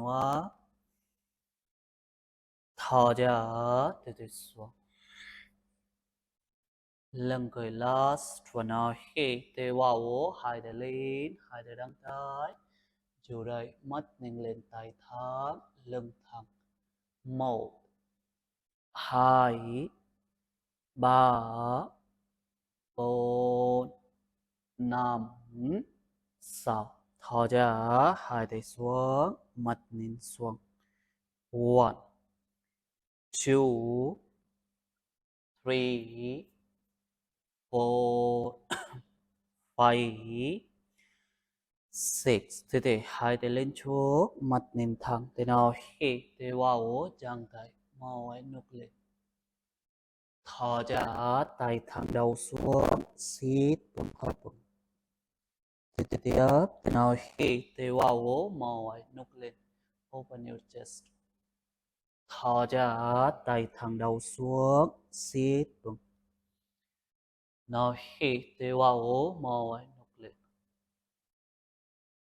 nữa thò ra từ từ xuống lưng cười last và nó khi tê wow hai tay lên hai tay đăng tới chủ đây mắt nhìn lên tay thẳng lưng thẳng một hai ba bốn năm sáu thò ra hai tay xuống mắt nhìn xuống one two three four five six thế thì hai tay lên trước mặt nhìn thẳng thế nào khi thế wow chẳng tay mau ấy nút lên thò ra tay thẳng đầu xuống sit bụng khớp bụng thế tiếp thế nào khi thế wow mau ấy nút lên open your chest thò ra tay thẳng đầu xuống sit bụng nào khi thế wow mau ấy nút lên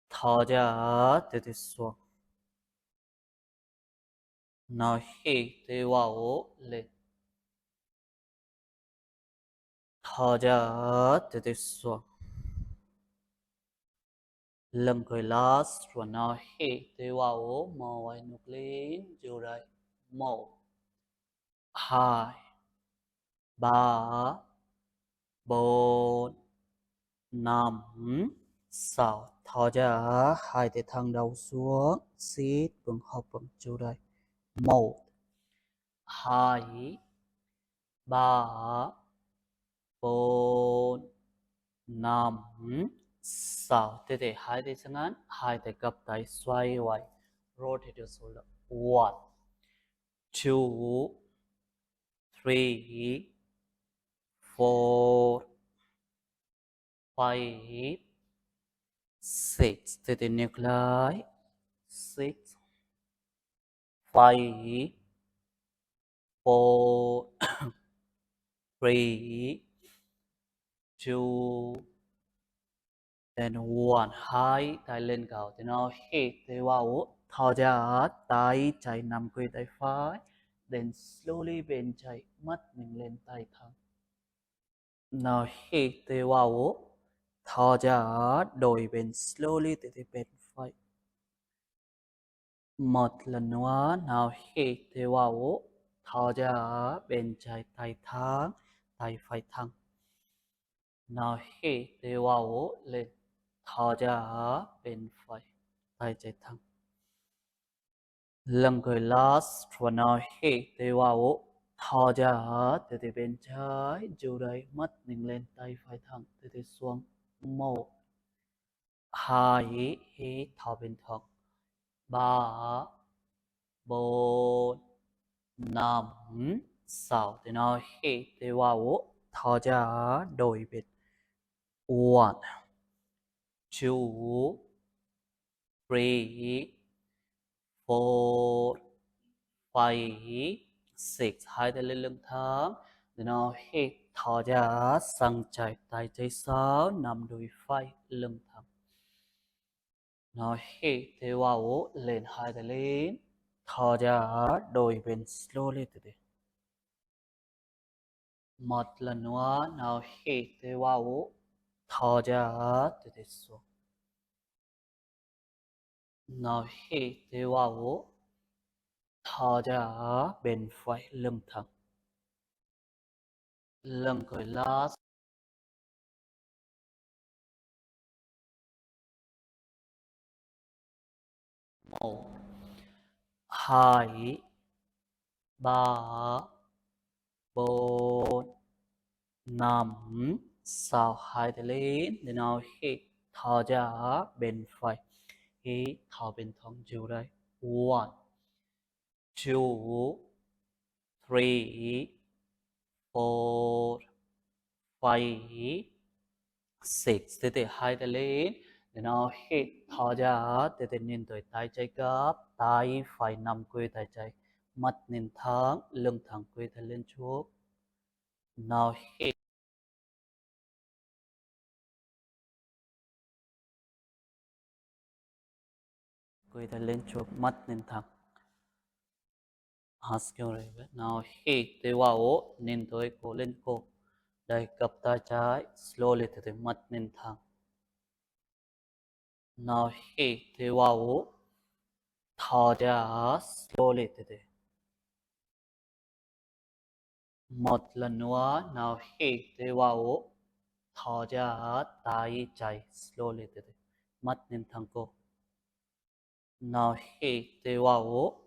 thò ra từ từ xuống nào khi thế wow lên thò ra từ từ xuống lưng cười last và nào khi thế wow màu ai nục lên chiều đây một hai ba bốn năm sáu thò ra hai tay thẳng đầu xuống sit vững hộp vững chiều đây một hai ba bốn năm sáu thế thì hai tay sang ngắn hai tay gập tay xoay quay rotate your shoulder one two three four five six thế thì nhấc lại six five four three two and one hai tay lên cao thì nó hít thì wow thò ra tay chạy nằm quỳ tay phải then slowly bên chạy mắt mình lên tay thẳng nó hít thì wow thò ra đổi bên slowly từ bên phải một lần nữa nào hít thì wow thò ra bên chạy tay thẳng tay phải thẳng nào hít thì wow lên thò ra bên phải tay chạy thẳng lưng cười last và nào hít thì wow thò ra từ bên trái dù đây mắt nhìn lên tay phải thẳng từ xuống một hai hít thò bên thẳng ba bốn năm sáu thì nào hít thì wow thò ra đổi bên one two three four five six hai tay lên lưng thẳng rồi nó hít thò ra sang chạy tay trái sáu nằm đùi phải lưng thẳng nó hít thì wow lên hai tay lên thò ra đôi bên slowly từ từ một lần nữa nó hít thì wow thò ra từ từ xuống nó hít thì wow thò ra bên phải lưng thẳng lưng cười last một hai ba bốn năm sáu hai tay lên để nào hít thò ra bên phải hít thò bên thẳng chiều đây one two three four five six thế thì hai tay lên để nào hít thò ra thế thì nhìn tới tay trái gấp tay phải nằm quỳ tay trái mắt nhìn thẳng lưng thẳng quỳ tay lên trước nào hít quỳ quay tay lên chụp mắt nhìn thẳng. Haskell rồi. Now hít từ vào nhìn tới cổ lên cổ. Đây cặp tay trái slowly từ mắt nhìn thẳng. Now hít từ vào thở ra slowly từ một lần nữa. Now hít từ vào thở ra tay trái slowly từ mắt nhìn thẳng cổ. Now hít từ vào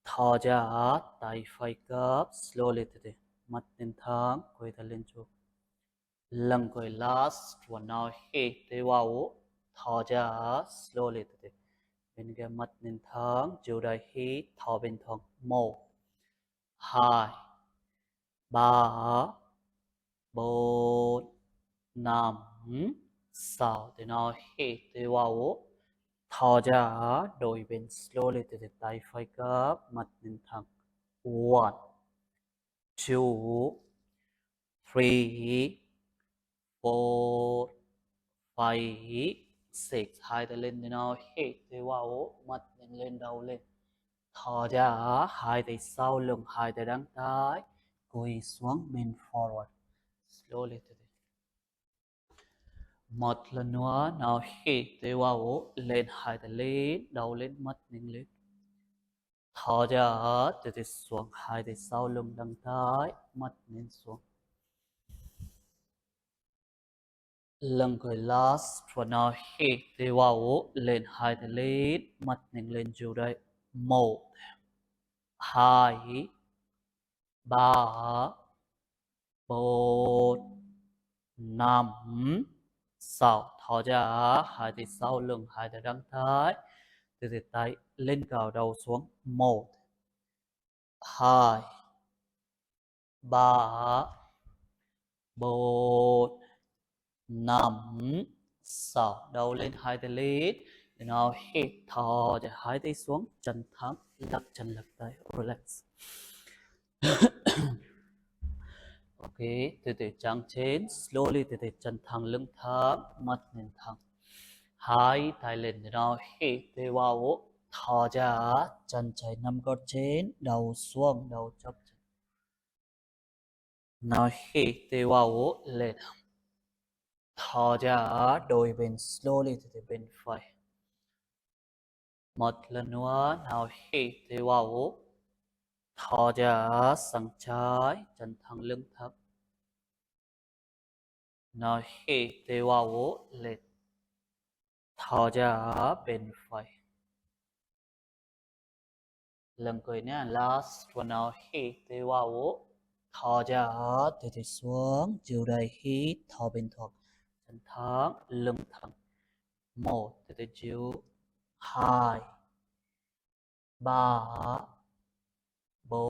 thở ra tay phải cấp slowly từ mắt nhìn thẳng quay tay lên chụp. Lần cuối last one. Now hít từ vào thở ra slowly từ bên cái mắt nhìn thẳng chiều đại hít thở bên thẳng. 1 2 3 4 5 6. Từ nào hít từ vào thở ra đôi bên slowly từ tay phải cấp mắt nhìn thẳng. 1 2 3 4 5 6. Hai tay lên. Từ nào hít từ vào mắt nhìn lên đầu lên. Thở ra hai tay sau lưng, hai tay đằng trái cúi xuống bend forward slowly. Một lần nữa. Nào hít từ vào lên, hai tay lên, đầu lên, mắt nhìn lên. Thở ra từ từ xuống, hai tay sau lưng đằng trái, mắt nhìn xuống. Lần cuối last one. Nào hít từ vào lên, hai tay lên, mắt nhìn lên chiều đây. 1 2 3 4 5 6. Thở ra hai tay sau lưng, hai tay đằng trái, từ từ tay lên cao đầu xuống. 1 2 3 4 5 6. Đầu lên, hai tay lên. Nào hít thở ra hai tay xuống, chân thẳng, lắc chân lắc tay, relax. Ok, từ từ trang trên, slowly từ từ chân thẳng, lưng thẳng, mắt nhìn thẳng. Hai tay lên. Nào hít từ vào thở ra chân trái nằm gót trên, đầu xuống, đầu chắp chân. Nào hít từ vào lên, thở ra đôi bên slowly từ từ bên phải. Một lần nữa. Nào hít từ vào thở ra sang trái, chân thẳng, lưng thẳng. Nào hít từ vào lên, thở ra bên phải. Lần cuối nha, last one. Nào hít từ vào thở ra từ từ xuống, chiều đây hít thở bên thuận, chân thẳng, lưng thẳng. 1 từ từ chiều. 2 3 4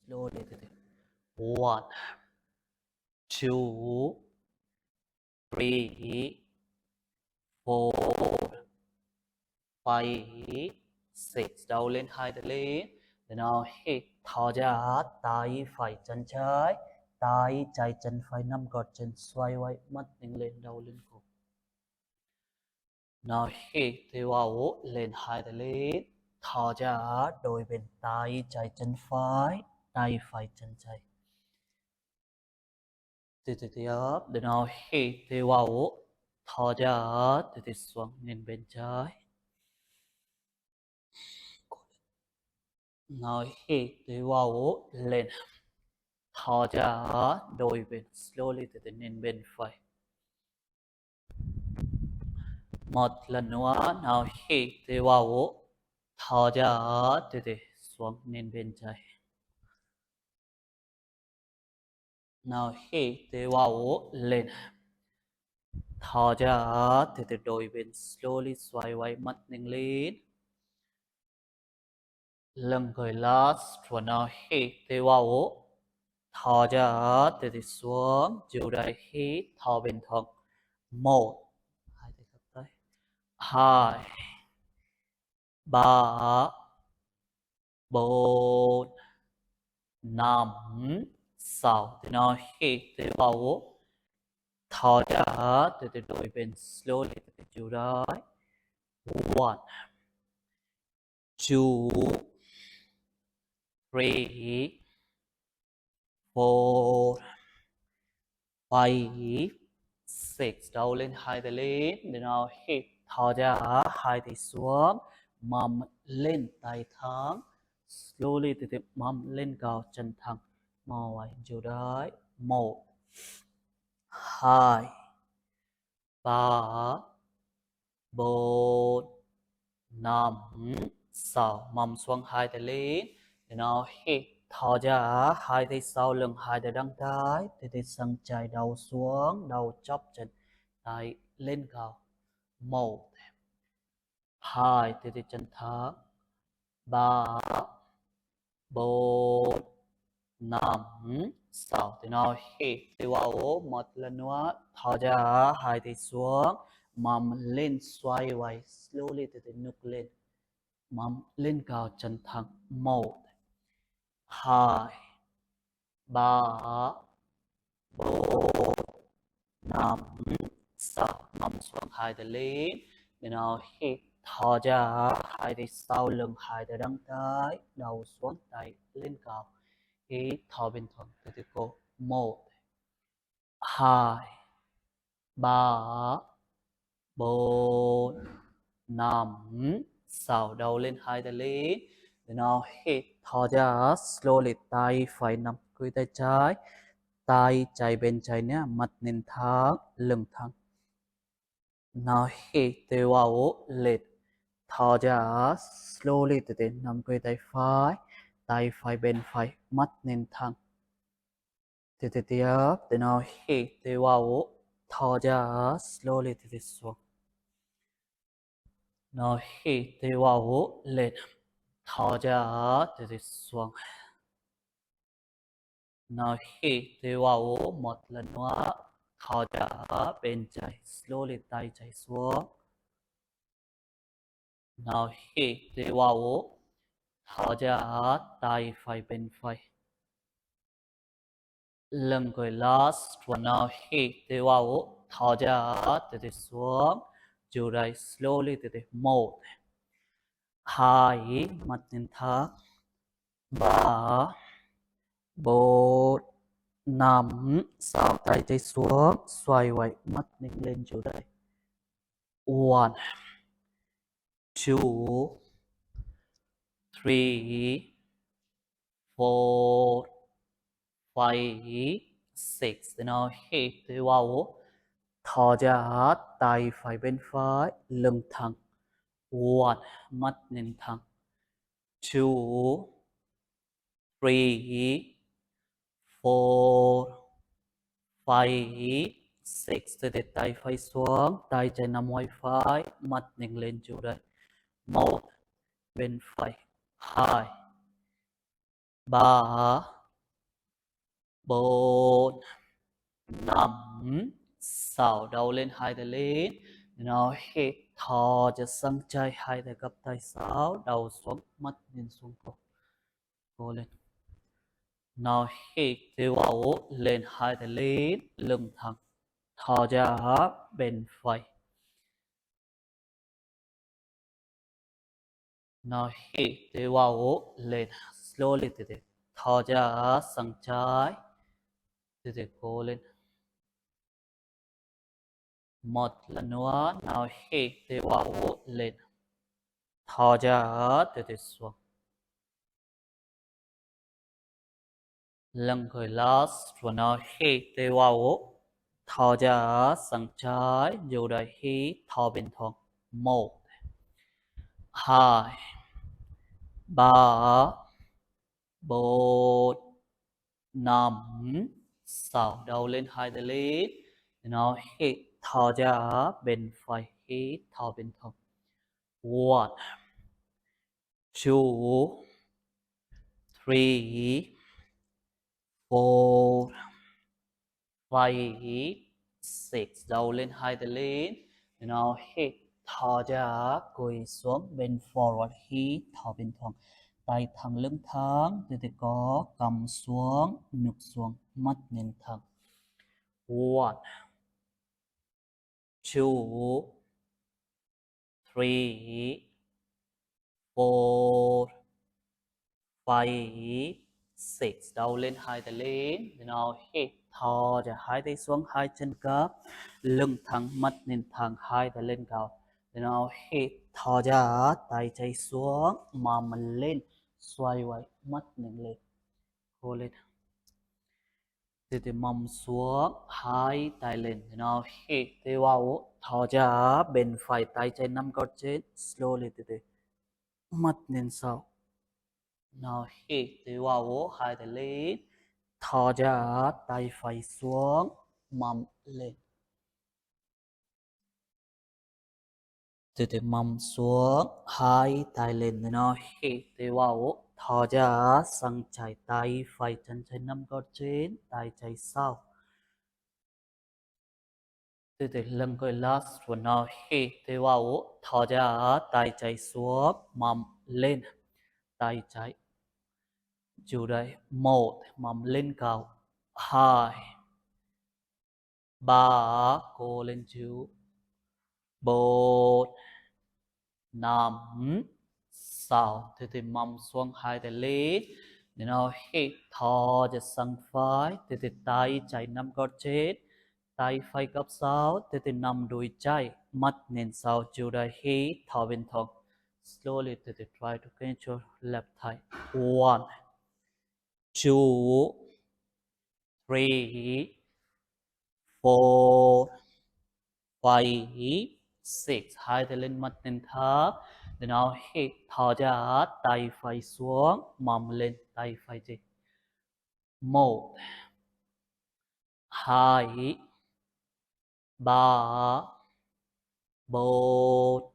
slowly từ từ. 1 2 3 4 5 6. Đầu lên, hai tay lên. Nào hít thở ra tay phải chân trái, tay trái chân phải nằm gọt chân, xoay quay, mắt nhìn lên, đầu lên cổ. Nào hít từ vào lên, hai tay lên. Thở ra đôi bên tay trái chân phải, tay phải chân trái. Từ từ tiếp. Nào hít từ vào thở ra từ từ xuống, nhìn bên trái. Nào hít từ vào lên, thở ra đôi bên slowly từ từ nhìn bên phải. Một lần nữa. Nào hít từ vào thở ra từ từ xuống, nhìn bên trái. Nào hít từ vào lên, thở ra từ từ đôi bên slowly xoay quay, mắt nhìn lên. Lần cuối last one. Nào hít từ vào thở ra từ từ xuống, chiều đây hít thở bên thuận. 1 hai tay khắp tay. 2 3 4 5 6 thì nó hít từ vào thở ra từ đôi bên slowly từ chiều đấy 1 2 3 4 5 6 đầu lên hai tay lên để nó hít thở ra hai tay xuống mâm lên tay thẳng slowly từ từ mâm lên cao chân thẳng mỏi chiều đấy 1 2 3 4 5 6 mâm xuống hai tay lên để nó hít thở ra hai tay sau lưng hai tay đăng trái từ từ sang chải đầu xuống đầu chóp chân tay lên cao 1 2 từ từ chân thẳng 3 4 5 6 thì nó hít từ vào một lần nữa thở ra hai tay xuống mâm lên xoay quay slowly từ từ nâng lên mâm lên cao chân thẳng 1 2 3 4 5 6 mâm xuống hai tay lên để nó hít thở ra hai tay sau lưng hai tay đăng trái đầu xuống tay lên cao hít thở bình thường từ từ cô 1 2 3 4 5 6 đầu lên hai tay lên để nó hít thở ra slowly tay phải nằm cuối tay trái tay trái bên trái nhé mặt nên thẳng lưng thẳng nó hít từ vào lên thở ra slowly từ từ nằm cuối tay phải bên phải mắt nên thẳng từ từ tiếp để nó hít từ vào thở ra slowly từ từ xuống nó hít từ vào lên thở ra từ từ xuống nó hít từ vào một lần nữa thở ra bên trái slowly tay trái xuống nó hít từ vào thở ra tay phải bên phải lưng người last one nó hít từ vào thở ra từ từ xuống chiều đây slowly từ từ 1 2 mặt nhìn thẳng 3 4 5 6 tay trái xuống xoay quay mắt nhìn lên chỗ đây 1 2 3 4 5 6 then nó hít từ vào thở ra tay phải bên phải lưng thẳng 1 mắt nhìn thẳng 2 3 4 5 6 từ từ tay phải xuống tay trái nằm ngoài phải mắt nhìn lên chỗ đây 1 bên phải 2 3 4 5 6 đầu lên hai tay lên nó hít thở ra sang trái hai tay gập tay sau đầu xuống mắt nhìn xuống cô lên nó hít từ vào lên hai tay lên lưng thẳng thở ra bên phải nó hít từ vào lên slowly từ từ thở ra sang trái từ từ cô lên một lần nữa nó hít từ vào lên thở ra từ từ xuống lưng người last và nó hít từ vào thở ra sang trái dù đây hít thở bình thường 1 2 3 4 5 6 đầu lên hai tay lên nó hít thở ra bên phải hít thở bình thường 1 2 3 4 5 6 đầu lên hai tay lên nó hít thở ra cúi xuống bên forward hít thở bình thường tay thẳng lưng thẳng, từ có cầm xuống, ngực xuống, mắt nhìn thẳng. 1, 2, 3, 4, 5, 6. Đầu lên, hai tay lên. Nào hít thò ra hai tay xuống, hai chân cấp, lưng thẳng, mắt nhìn thẳng, hai tay lên cao. Nào hít thò ra, tay chạy xuống, mà mình lên, xoay quay, mắt nhìn lên, cô lên. Từ mông xuống, hai tay lên. Nào hít vào, thò ra, bên phải tay chạy nắm gót trên, slowly từ mắt nhìn sau. Nào hít vào, hai tay lên, thò ra, tay phải xuống, mông lên. Từ mông xuống, hai tay lên. Nào hít vào, thò ra, sang chạy tay phải chân chạy nắm gót trên, tay chạy sau. từ lưng coi last one. Nào hít vào, thò ra, tay chạy xuống, mông lên, tay chạy. Chủ đây, 1, mông lên cao, 2, 3, cô lên chú, 4, 5, 6. Từ mông xuống, hai tay lên. Nào hít thò ra sang phải, từ tay chạy nắm gót chết, tay phải gấp sau, từ nắm đùi chạy, mắt nhìn sau. Chủ đây, hít thò bên thong. Slowly try to control left thigh. 1, 2, 3, 4, 5, 6. Hai tay lên, mắt nhìn thấp. Now hít thở ra, tay phải xuống, mông lên, tay phải đi. 1, 2, 3, 4,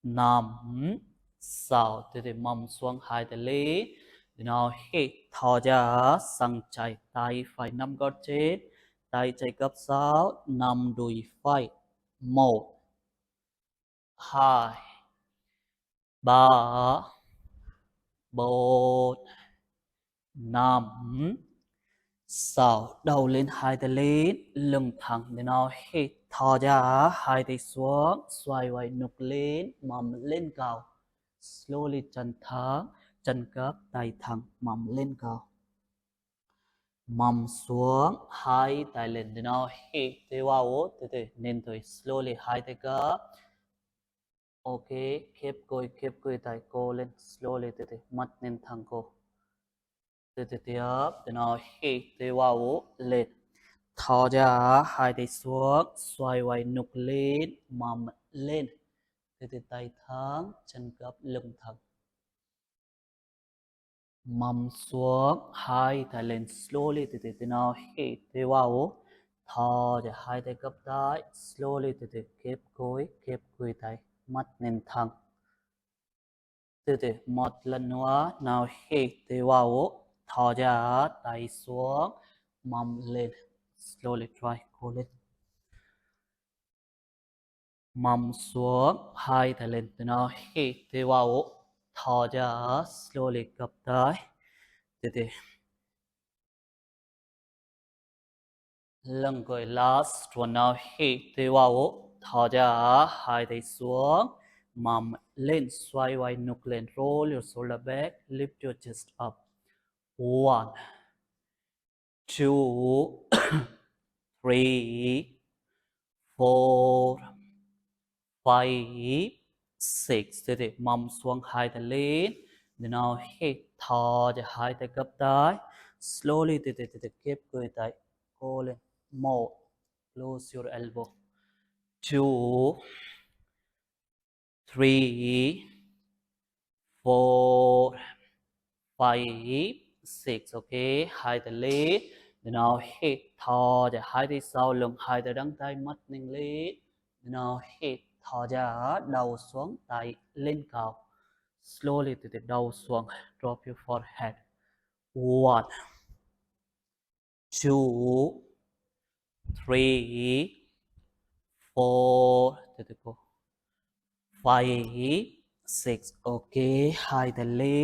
5, 6. Từ mông xuống, hai tay lên. Now hít thở ra, sang chạy, tay phải nắm gót chết, tay chạy gấp sau, nắm đùi phải. 1, 2, 3, 4, 5, 6. Đầu lên, hai tay lên, lưng thẳng. Nào hít thở ra, hai tay xuống, xoay quay ngực lên, mông lên cao. Slowly chân thẳng, chân gấp, tay thẳng, mông lên cao. Mông xuống, hai tay lên. Nào hít vào, từ nên thôi. Slowly, hai tay gấp. Ok, keep going, tay cô lên. Slowly, mắt nhìn thẳng cô. tiếp. Nào hít vào, lên. Thò ra, hai tay xuống, xoay quay ngực lên, mông lên. Tay thẳng, chân gấp, lưng thẳng. Mông xuống, hai tay lên, slowly. Nào hít vào, thò ra, hai tay gấp tay, slowly. Keep going, tay, mắt nhìn thẳng. Một lần nữa. Nào hít vào, thò ra, tay xuống, mông lên. Slowly try, cô lên. Mông xuống, hai tay lên. Nào hít vào, thò ra, slowly gập tới. Lưng gối last one. Nào hít vào, thò ra, hai tay xuống, mông lên, xoay quay ngực lên. Roll your shoulder back, lift your chest up. 1, 2, 3, 4, 5, 6. Mông xuống, hai tay lên. Now hít thò ra, hai tay gấp tới. Slowly keep going, tay cô lên. 1, close your elbow. 2, 3, 4, 5, 6. Ok, hai tay lên. Now hít thò ra, hai tay sau lưng, hai tay đắng tay, mắt nhìn lên. Now hít thò ra, đầu xuống, tay lên cao. Slowly đầu xuống, drop your forehead. 1, 2, 3, 4, 5, 6. Ok, hai tay lên.